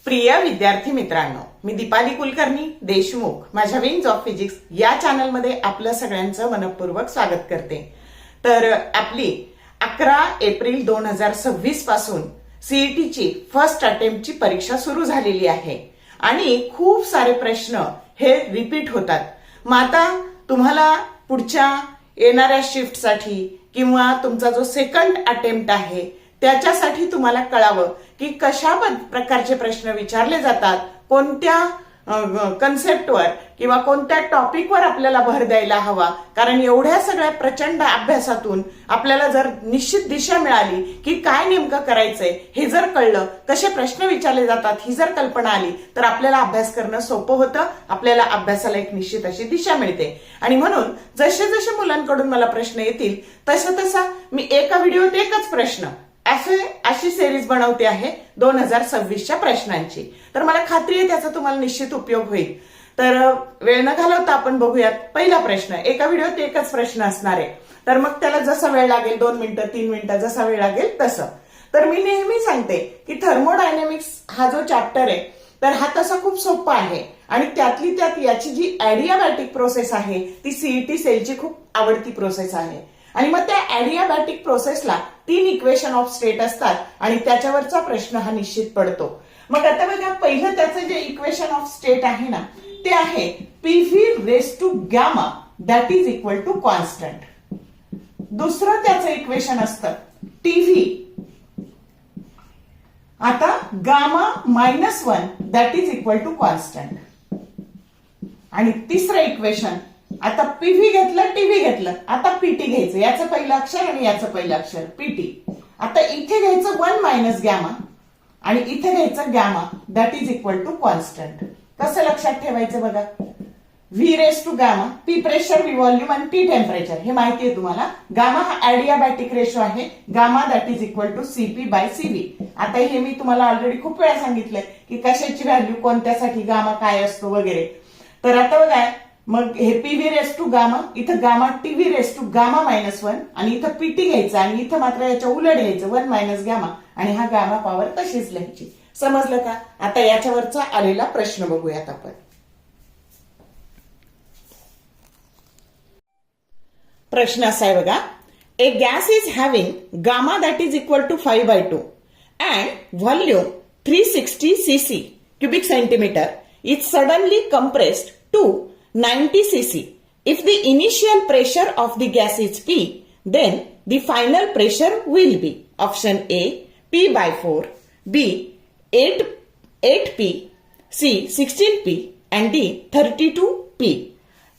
प्रिय विद्यार्थी मित्रांनो, मी दीपाली कुलकर्णी देशमुख माझ्या विंग्स ऑफ फिजिक्स या चॅनलमध्ये आपलं सगळ्यांचं मनपूर्वक स्वागत करते। तर आपली 11 एप्रिल 2026 पासून सीईटीची फर्स्ट अटेम्प्टची परीक्षा सुरू झालेली आहे आणि खूप सारे प्रश्न हे रिपीट होतात। मग आता तुम्हाला पुढच्या येणाऱ्या शिफ्टसाठी किंवा तुमचा जो सेकंड अटेम्प्ट आहे त्याच्यासाठी तुम्हाला कळावं की कशा प्रकारचे प्रश्न विचारले जातात, कोणत्या कन्सेप्टवर किंवा कोणत्या टॉपिकवर आपल्याला भर द्यायला हवा। कारण एवढ्या सगळ्या प्रचंड अभ्यासातून आपल्याला जर निश्चित दिशा मिळाली की काय नेमकं करायचंय हे जर कळलं, कसे प्रश्न विचारले जातात ही जर कल्पना आली तर आपल्याला अभ्यास करणं सोपं होतं, आपल्याला अभ्यासाला एक निश्चित अशी दिशा मिळते। आणि म्हणून जसे जसे मुलांकडून मला प्रश्न येतील तसा तसा मी एका व्हिडिओत एकच प्रश्न अशी सिरीज बनवते आहे 2026च्या प्रश्नांची। तर मला खात्री आहे त्याचा तुम्हाला निश्चित उपयोग होईल। तर वेळ न घालवता आपण बघूयात पहिला प्रश्न। एका व्हिडिओत एकच प्रश्न असणार आहे, तर मग त्याला जसा वेळ लागेल 2 मिनिटं 3 मिनिटं जसा वेळ लागेल तसं। तर मी नेहमी सांगते की थर्मोडायनेमिक्स हा जो चॅप्टर आहे तर हा तसा खूप सोपा आहे आणि त्यातली त्यात याची जी ऍडियाबॅटिक प्रोसेस आहे ती सीईटी सेलची खूप आवडती प्रोसेस आहे। आणि मग त्या ऍडियाबॅटिक प्रोसेसला 3 इक्वेशन ऑफ स्टेट असतात आणि त्याच्यावरचा प्रश्न हा निश्चित पडतो। मग आता बघा, पहिलं त्याचं जे इक्वेशन ऑफ स्टेट आहे ना ते आहे PV raise to gamma that is equal to constant. दुसरं त्याचं इक्वेशन असतं टीव्ही आता gamma -1 that is equal to constant. आणि तिसरं इक्वेशन, आता पीव्ही घेतलं टीव्ही घेतलं, आता पीटी घ्यायचं, याचं पहिलं अक्षर आणि याचं पहिलं अक्षर पीटी। आता इथे घ्यायचं 1 - गॅमा आणि इथे घ्यायचं gamma that is equal to constant. कसं लक्षात ठेवायचं बघा, V raise to gamma, P pressure V volume आणि टी टेम्परेचर हे माहिती आहे तुम्हाला। गामा हा ऍडियाबॅटिक रेशो आहे, gamma that is equal to CP by CV. आता हे मी तुम्हाला ऑलरेडी खूप वेळा सांगितलंय की कशाची व्हॅल्यू कोणत्यासाठी गामा काय असतो वगैरे। तर आता बघा, मग हे पीव्ही रेस टू गामा, इथं gamma TV raise to gamma -1 आणि इथं पीटी घ्यायचं आणि इथं मात्र याच्या उलट घ्यायचं 1 - गॅमा आणि हा गामा पॉवर तशीच लिहायची। समजलं का? आता याच्यावरचा आलेला प्रश्न बघूयात आपण। प्रश्न असा आहे बघा, a gas is having gamma that is equal to 5/2 and volume 360 cc cubic centimeter is suddenly compressed to 90 cc. If the initial pressure of the gas is P, then the final pressure will be option A P/4, B 8P, C 16P and D 32P.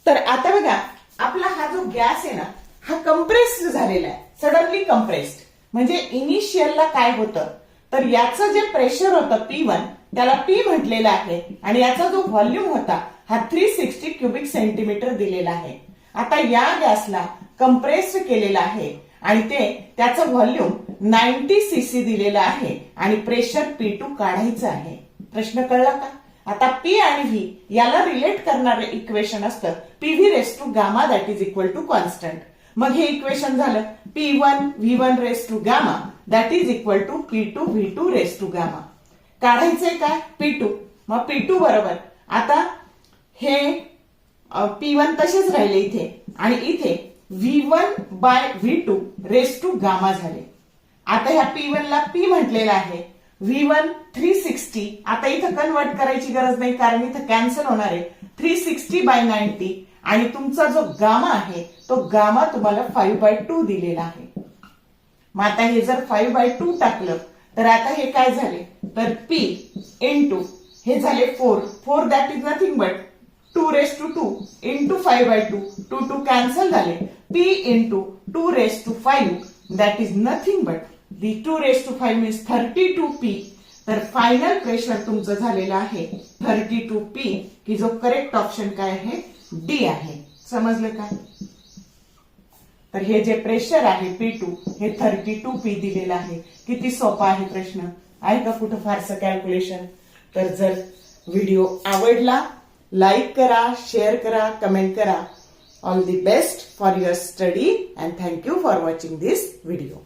तर आता बघा, आपला हा जो gas आहे ना हा compressed झालेला आहे, सडनली कंप्रेस्ड। म्हणजे इनिशियलला काय होतं तर याचं जे प्रेशर होतं P1 त्याला P म्हटलेलं आहे आणि याचा जो व्हॉल्यूम होता हा 360 क्युबिक सेंटीमीटर दिलेला आहे। आता या गॅसला कंप्रेस केलेला आहे आणि त्याचं व्हॉल्यूम 90 cc दिलेलं आहे आणि प्रेशर P2 काढायचं आहे। प्रश्न कळला का? आता P आणि V याला रिलेट करणारे इक्वेशन असतं PV raise to gamma that is equal to constant. मग हे इक्वेशन झालं P1 V1 raise to gamma that is equal to P2 V2 raise to gamma. काढायचंय काय P2, मग P2 बरोबर आता हे P1 तसेच राहिले इथे आणि इथे V1/V2 रेस टू गामा झाले। आता ह्या P1 ला P म्हटलेला आहे, V1 360, आता इथं कन्वर्ट करायची गरज नाही कारण इथं कॅन्सल होणार आहे, 360/90 आणि तुमचा जो गामा आहे तो गामा तुम्हाला 5/2 दिलेला आहे। मग आता हे जर 5/2 टाकलं तर आता हे काय झाले तर P इंटू हे झाले 4 that is nothing but 2 raise to 2 into 5/2, 2 cancel झाले, P into 2 raise to 5 that is nothing but the 2 raise to 5 means 32P। तर फायनल प्रेशर तुमचं झालेलं आहे 32P, की जो करेक्ट ऑप्शन काय आहे डी आहे। समजलं का? तर हे जे प्रेशर आहे P2 हे 32P दिलेलं आहे। किती सोपा आहे प्रश्न, आहे का कुठं फारसं कॅल्क्युलेशन? तर जर व्हिडिओ आवडला लाईक करा, शेअर करा, कमेंट करा। All the best for your study and thank you for watching this video.